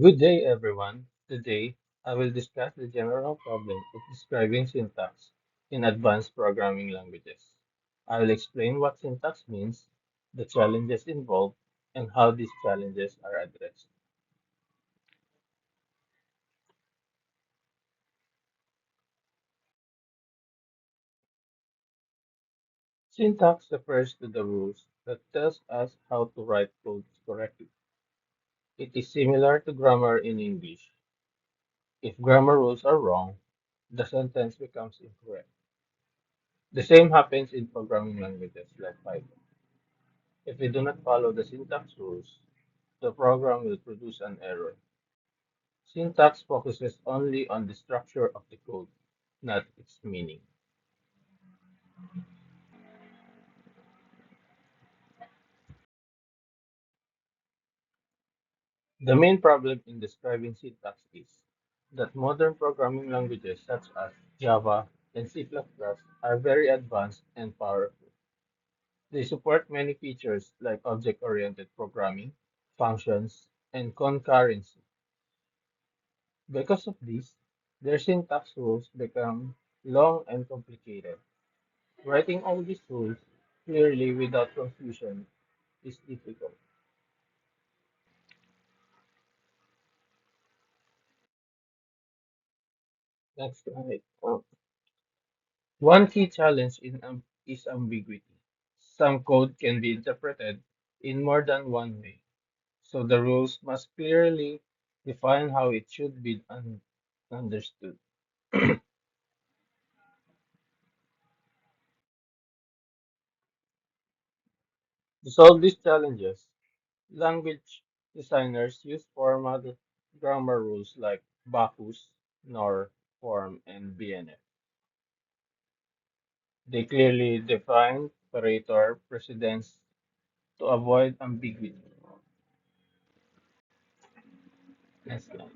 Good day, everyone. Today, I will discuss the general problem of describing syntax in advanced programming languages. I will explain what syntax means, the challenges involved, and how these challenges are addressed. Syntax refers to the rules that tells us how to write code correctly. It is similar to grammar in English. If grammar rules are wrong, the sentence becomes incorrect. The same happens in programming languages like Python. If we do not follow the syntax rules, the program will produce an error. Syntax focuses only on the structure of the code, not its meaning. The main problem in describing syntax is that modern programming languages such as Java and C++ are very advanced and powerful. They support many features like object-oriented programming, functions, and concurrency. Because of this, their syntax rules become long and complicated. Writing all these rules clearly without confusion is difficult. That's right. One key challenge is ambiguity. Some code can be interpreted in more than one way, so the rules must clearly define how it should be understood. To solve these challenges, language designers use formal grammar rules like Bacchus, NOR, form, and BNF. They clearly define operator precedence to avoid ambiguity. Next slide.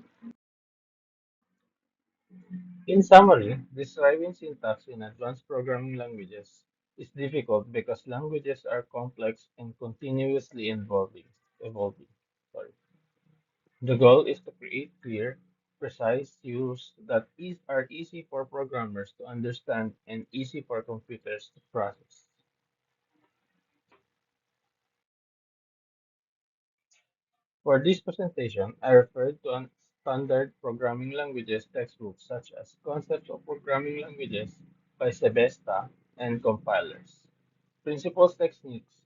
In summary, describing syntax in advanced programming languages is difficult because languages are complex and continuously evolving. Sorry. The goal is to create clear, precise rules that are easy for programmers to understand and easy for computers to process. For this presentation, I referred to a standard programming languages textbooks such as Concepts of Programming Languages by Sebesta and Compilers, Principles, Techniques,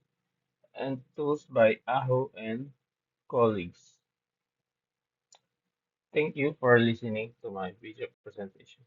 and Tools by Aho and colleagues. Thank you for listening to my video presentation.